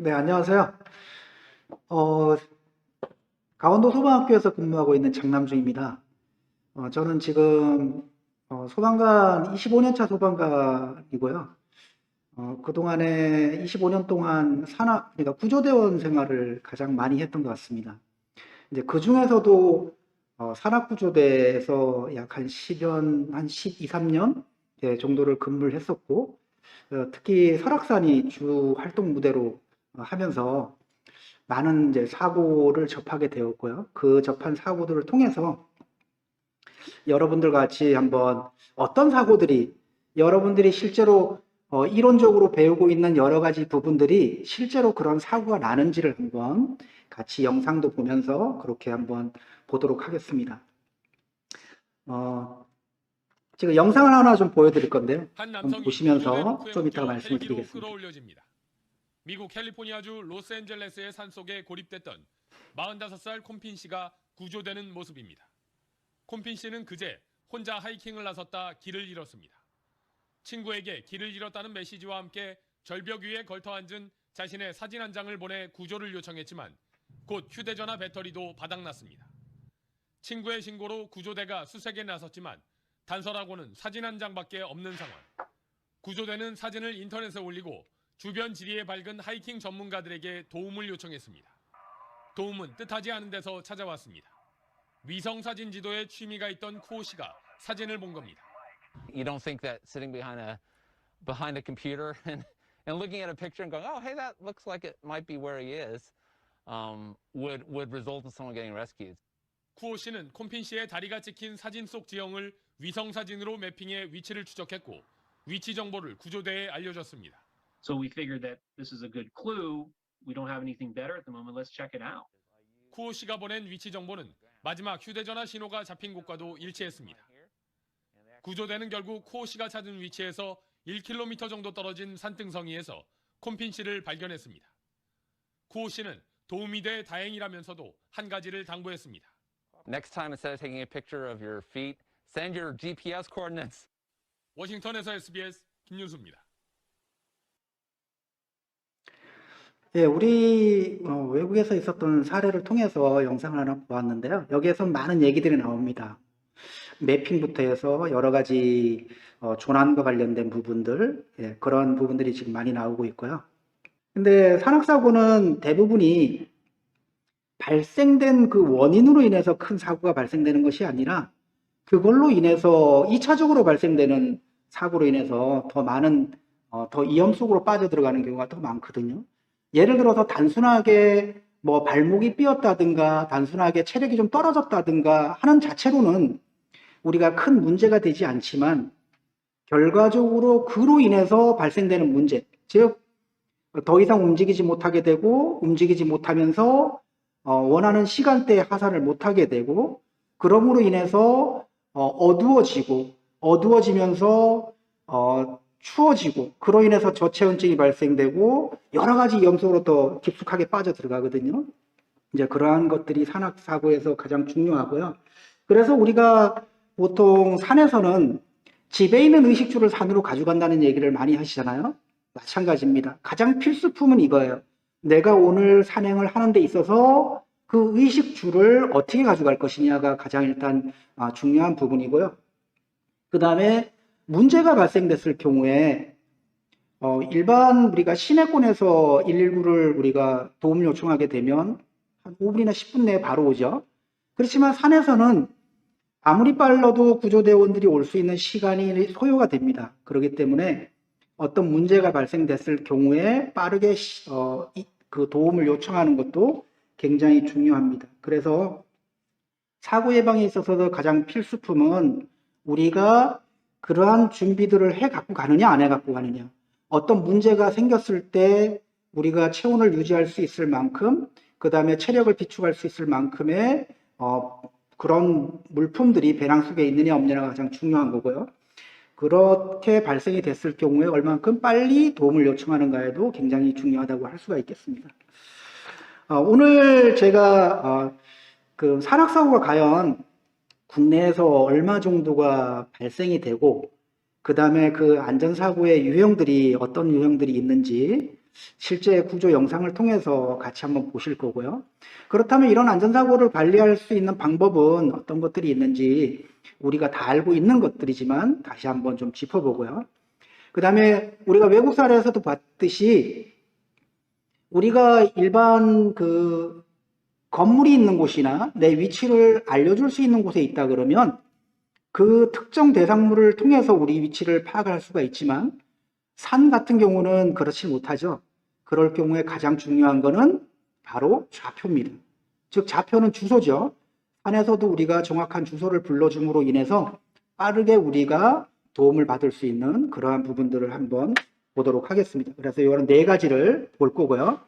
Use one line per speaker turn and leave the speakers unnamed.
네, 안녕하세요. 어, 강원도 소방학교에서 근무하고 있는 장남주입니다. 저는 지금 소방관 25년 차 소방관이고요. 그동안에 25년 동안 그러니까 구조대원 생활을 가장 많이 했던 것 같습니다. 이제 그 중에서도 산악구조대에서 약 한 10년, 한 12, 3년 정도를 근무를 했었고, 특히 설악산이 주 활동 무대로 하면서 많은 이제 사고를 접하게 되었고요. 그 접한 사고들을 통해서 여러분들 같이 한번 어떤 사고들이 여러분들이 실제로 이론적으로 배우고 있는 여러 가지 부분들이 실제로 그런 사고가 나는지를 한번 같이 영상도 보면서 그렇게 한번 보도록 하겠습니다. 지금 영상을 하나 좀 보여드릴 건데요.
한
좀
남성이 구조대
보시면서
루프에
좀 이따가
묶여
말씀을
헬기로
드리겠습니다.
끌어올려집니다. 미국 캘리포니아주 로스앤젤레스의 산속에 고립됐던 45살 콤핀 씨가 구조되는 모습입니다. 콤핀 씨는 그제 혼자 하이킹을 나섰다 길을 잃었습니다. 친구에게 길을 잃었다는 메시지와 함께 절벽 위에 걸터 앉은 자신의 사진 한 장을 보내 구조를 요청했지만 곧 휴대전화 배터리도 바닥났습니다. 친구의 신고로 구조대가 수색에 나섰지만 단서라고는 사진 한 장밖에 없는 상황. 구조대는 사진을 인터넷에 올리고 주변 지리에 밝은 하이킹 전문가들에게 도움을 요청했습니다. 도움은 뜻하지 않은 데서 찾아왔습니다. 위성 사진 지도에 취미가 있던 쿠오 씨가 사진을 본 겁니다.
You don't think that sitting behind a computer and looking at a picture and going, oh, hey, that looks like it might be where he is, would result in someone getting rescued.
쿠오 씨는 콤핀 씨의 다리가 찍힌 사진 속 지형을 위성 사진으로 매핑해 위치를 추적했고 위치 정보를 구조대에 알려줬습니다.
So we figured that this is a good clue. We don't have anything better at the moment. Let's check it out.
쿠오 씨가 보낸 위치 정보는 마지막 휴대전화 신호가 잡힌 곳과도 일치했습니다. 구조대는 결국 쿠오 씨가 찾은 위치에서 1km 정도 떨어진 산등성이에서 콤핀 씨를 발견했습니다. 쿠오 씨는 도움이 돼 다행이라면서도 한 가지를 당부했습니다.
Next time, instead of taking a picture of your feet, send your GPS coordinates.
워싱턴에서 SBS 김윤수입니다.
예, 우리 외국에서 있었던 사례를 통해서 영상을 하나 보았는데요. 여기에서 많은 얘기들이 나옵니다. 매핑부터 해서 여러 가지 조난과 관련된 부분들, 그런 부분들이 지금 많이 나오고 있고요. 근데 산악사고는 대부분이 발생된 그 원인으로 인해서 큰 사고가 발생되는 것이 아니라 그걸로 인해서 2차적으로 발생되는 사고로 인해서 더 많은 더 위험 속으로 빠져들어가는 경우가 더 많거든요. 예를 들어서 단순하게 뭐 발목이 삐었다든가 단순하게 체력이 좀 떨어졌다든가 하는 자체로는 우리가 큰 문제가 되지 않지만 결과적으로 그로 인해서 발생되는 문제, 즉 더 이상 움직이지 못하게 되고 움직이지 못하면서 원하는 시간대에 하산을 못하게 되고 그러므로 인해서 어두워지면서 추워지고 그로 인해서 저체온증이 발생되고 여러 가지 위험 속으로 더 깊숙하게 빠져 들어가거든요. 이제 그러한 것들이 산악사고에서 가장 중요하고요. 그래서 우리가 보통 산에서는 집에 있는 의식주를 산으로 가져간다는 얘기를 많이 하시잖아요. 마찬가지입니다. 가장 필수품은 이거예요. 내가 오늘 산행을 하는 데 있어서 그 의식주를 어떻게 가져갈 것이냐가 가장 일단 중요한 부분이고요. 그 다음에 문제가 발생됐을 경우에 일반 우리가 시내권에서 119를 우리가 도움 요청하게 되면 한 5분이나 10분 내에 바로 오죠. 그렇지만 산에서는 아무리 빨라도 구조대원들이 올 수 있는 시간이 소요가 됩니다. 그렇기 때문에 어떤 문제가 발생됐을 경우에 빠르게 그 도움을 요청하는 것도 굉장히 중요합니다. 그래서 사고 예방에 있어서 가장 필수품은 우리가 그러한 준비들을 해 갖고 가느냐 안 해 갖고 가느냐, 어떤 문제가 생겼을 때 우리가 체온을 유지할 수 있을 만큼 그 다음에 체력을 비축할 수 있을 만큼의 그런 물품들이 배낭 속에 있느냐 없느냐가 가장 중요한 거고요. 그렇게 발생이 됐을 경우에 얼만큼 빨리 도움을 요청하는가에도 굉장히 중요하다고 할 수가 있겠습니다. 오늘 제가 그 산악사고가 과연 국내에서 얼마 정도가 발생이 되고 그 다음에 그 안전사고의 유형들이 어떤 유형들이 있는지 실제 구조 영상을 통해서 같이 한번 보실 거고요. 그렇다면 이런 안전사고를 관리할 수 있는 방법은 어떤 것들이 있는지 우리가 다 알고 있는 것들이지만 다시 한번 좀 짚어보고요. 그 다음에 우리가 외국 사례에서도 봤듯이 우리가 일반 그 건물이 있는 곳이나 내 위치를 알려줄 수 있는 곳에 있다 그러면 그 특정 대상물을 통해서 우리 위치를 파악할 수가 있지만 산 같은 경우는 그렇지 못하죠. 그럴 경우에 가장 중요한 거는 바로 좌표입니다. 즉 좌표는 주소죠. 산에서도 우리가 정확한 주소를 불러줌으로 인해서 빠르게 우리가 도움을 받을 수 있는 그러한 부분들을 한번 보도록 하겠습니다. 그래서 이런 네 가지를 볼 거고요.